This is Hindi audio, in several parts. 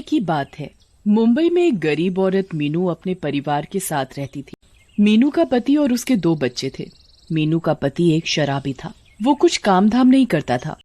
की बात है। मुंबई में एक गरीब औरत मीनू अपने परिवार के साथ रहती थी। मीनू का पति और उसके 2 बच्चे थे। मीनू का पति एक शराबी था। वो कुछ काम धाम नहीं करता था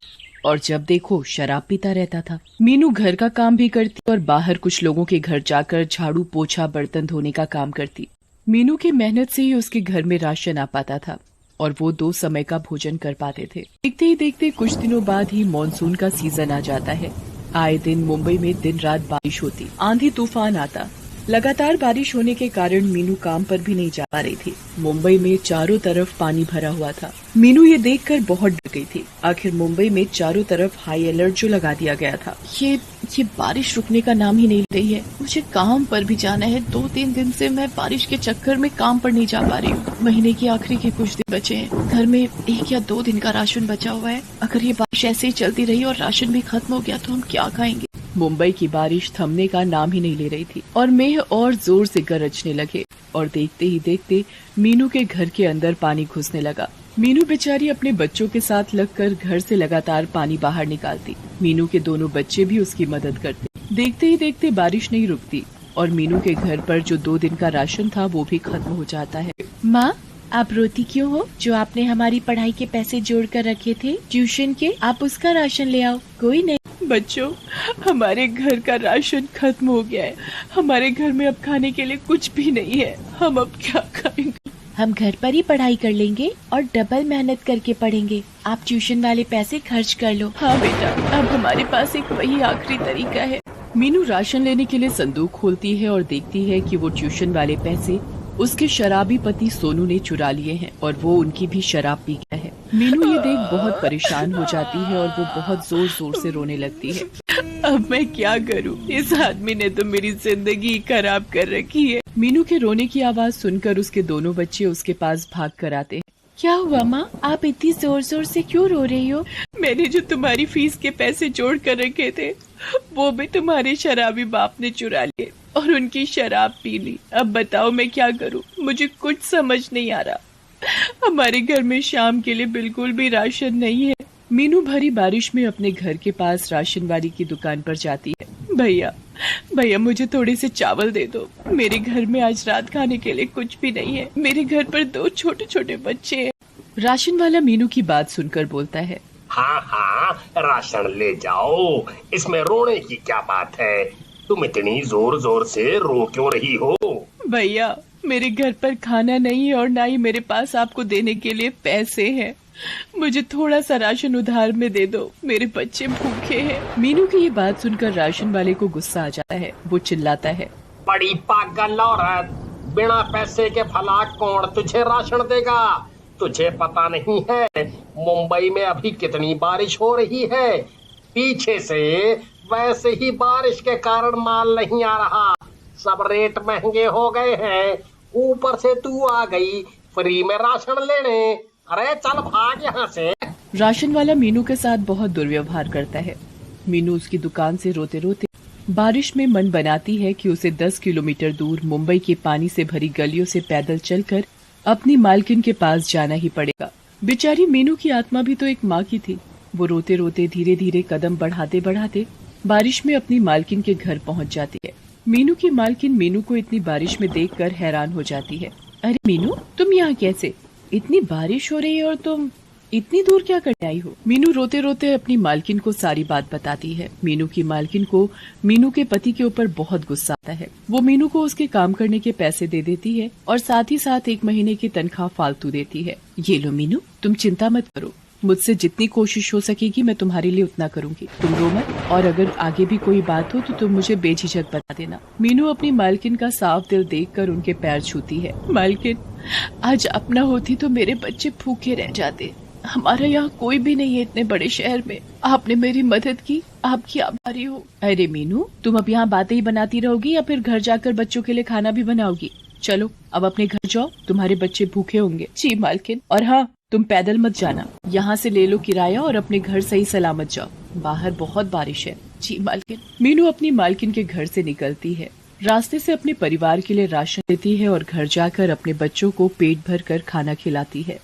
और जब देखो शराब पीता रहता था। मीनू घर का काम भी करती और बाहर कुछ लोगों के घर जाकर झाड़ू पोछा बर्तन धोने का काम करती। मीनू की मेहनत से ही उसके घर में राशन आ पाता था और वो 2 समय का भोजन कर पाते थे। देखते ही देखते कुछ दिनों बाद ही मानसून का सीजन आ जाता है। आए दिन मुंबई में दिन रात बारिश होती, आंधी तूफान आता। लगातार बारिश होने के कारण मीनू काम पर भी नहीं जा पा रही थी। मुंबई में चारों तरफ पानी भरा हुआ था। मीनू ये देखकर बहुत डर गई थी। आखिर मुंबई में चारों तरफ हाई अलर्ट जो लगा दिया गया था। ये बारिश रुकने का नाम ही नहीं ले रही है। मुझे काम पर भी जाना है। 2-3 दिन से मैं बारिश के चक्कर में काम पर नहीं जा पा रही हूँ। महीने की आखिरी के कुछ दिन बचे हैं। घर में 1 या 2 दिन का राशन बचा हुआ है। अगर ये बारिश ऐसे ही चलती रही और राशन भी खत्म हो गया तो हम क्या खाएंगे। मुंबई की बारिश थमने का नाम ही नहीं ले रही थी और मेघ और जोर से गरजने लगे और देखते ही देखते मीनू के घर के अंदर पानी घुसने लगा। मीनू बेचारी अपने बच्चों के साथ लगकर घर से लगातार पानी बाहर निकालती। मीनू के दोनों बच्चे भी उसकी मदद करते। देखते ही देखते बारिश नहीं रुकती और मीनू के घर पर जो 2 दिन का राशन था वो भी खत्म हो जाता है। माँ, आप रोती क्यों हो? जो आपने हमारी पढ़ाई के पैसे जोड़ कर रखे थे ट्यूशन के, आप उसका राशन ले आओ। कोई नहीं बच्चों, हमारे घर का राशन खत्म हो गया है। हमारे घर में अब खाने के लिए कुछ भी नहीं है। हम अब क्या खाएंगे? हम घर पर ही पढ़ाई कर लेंगे और डबल मेहनत करके पढ़ेंगे। आप ट्यूशन वाले पैसे खर्च कर लो। हाँ बेटा, अब हमारे पास एक वही आखिरी तरीका है। मीनू राशन लेने के लिए संदूक खोलती है और देखती है कि वो ट्यूशन वाले पैसे उसके शराबी पति सोनू ने चुरा लिए हैं और वो उनकी भी शराब पी गया है। मीनू ये देख बहुत परेशान हो जाती है और वो बहुत जोर जोर से रोने लगती है। अब मैं क्या करूं? इस आदमी ने तो मेरी जिंदगी खराब कर रखी है। मीनू के रोने की आवाज सुनकर उसके दोनों बच्चे उसके पास भाग कर आते हैं। क्या हुआ माँ, आप इतनी जोर जोर से क्यों रो रही हो? मैंने जो तुम्हारी फीस के पैसे जोड़ कर रखे थे वो भी तुम्हारे शराबी बाप ने चुरा लिए और उनकी शराब पी ली। अब बताओ मैं क्या करूं? मुझे कुछ समझ नहीं आ रहा। हमारे घर में शाम के लिए बिल्कुल भी राशन नहीं है। मीनू भरी बारिश में अपने घर के पास राशन वाली की दुकान पर जाती है। भैया मुझे थोड़े से चावल दे दो। मेरे घर में आज रात खाने के लिए कुछ भी नहीं है। मेरे घर पर 2 छोटे छोटे बच्चे हैं। राशन वाला मीनू की बात सुनकर बोलता है, हाँ, राशन ले जाओ। इसमें रोने की क्या बात है? तुम इतनी जोर जोर से रो क्यों रही हो? भैया, मेरे घर पर खाना नहीं है और ना ही मेरे पास आपको देने के लिए पैसे हैं। मुझे थोड़ा सा राशन उधार में दे दो। मेरे बच्चे भूखे हैं। मीनू की ये बात सुनकर राशन वाले को गुस्सा आ जाता है। वो चिल्लाता है, बड़ी पागल औरत, बिना पैसे के भला कौन तुझे राशन देगा? तुझे पता नहीं है मुंबई में अभी कितनी बारिश हो रही है? पीछे से वैसे ही बारिश के कारण माल नहीं आ रहा। सब रेट महंगे हो गए हैं। ऊपर से तू आ गई फ्री में राशन लेने। अरे चल भाग यहाँ से। राशन वाला मीनू के साथ बहुत दुर्व्यवहार करता है। मीनू उसकी दुकान से रोते रोते बारिश में मन बनाती है कि उसे 10 किलोमीटर दूर मुंबई के पानी से भरी गलियों से पैदल चलकर अपनी मालकिन के पास जाना ही पड़ेगा। बेचारी मीनू की आत्मा भी तो एक माँ की थी। वो रोते रोते धीरे धीरे कदम बढ़ाते बढ़ाते बारिश में अपनी मालकिन के घर पहुँच जाती है। मीनू की मालकिन मीनू को इतनी बारिश में देखकर हैरान हो जाती है। अरे मीनू, तुम यहाँ कैसे? इतनी बारिश हो रही है और तुम इतनी दूर क्या करने आई हो? मीनू रोते रोते अपनी मालकिन को सारी बात बताती है। मीनू की मालकिन को मीनू के पति के ऊपर बहुत गुस्सा आता है। वो मीनू को उसके काम करने के पैसे दे देती है और साथ ही साथ 1 महीने की तनख्वाह फालतू देती है। ये लो मीनू, तुम चिंता मत करो। मुझसे जितनी कोशिश हो सकेगी मैं तुम्हारे लिए उतना करूंगी। तुम रो मत और अगर आगे भी कोई बात हो तो तुम मुझे बेझिझक बता देना। मीनू अपनी मालकिन का साफ दिल देखकर उनके पैर छूती है। मालकिन, आज अपना होती तो मेरे बच्चे भूखे रह जाते। हमारा यहाँ कोई भी नहीं है इतने बड़े शहर में। आपने मेरी मदद की, आपकी आभारी हूँ। अरे मीनू, तुम अब यहाँ बातें ही बनाती रहोगी या फिर घर जाकर बच्चों के लिए खाना भी बनाओगी? चलो अब अपने घर जाओ, तुम्हारे बच्चे भूखे होंगे। जी मालकिन। और हाँ, तुम पैदल मत जाना। यहाँ से ले लो किराया और अपने घर सही सलामत जाओ। बाहर बहुत बारिश है। जी मालकिन। मीनू अपनी मालकिन के घर से निकलती है। रास्ते से अपने परिवार के लिए राशन लेती है और घर जाकर अपने बच्चों को पेट भर कर खाना खिलाती है।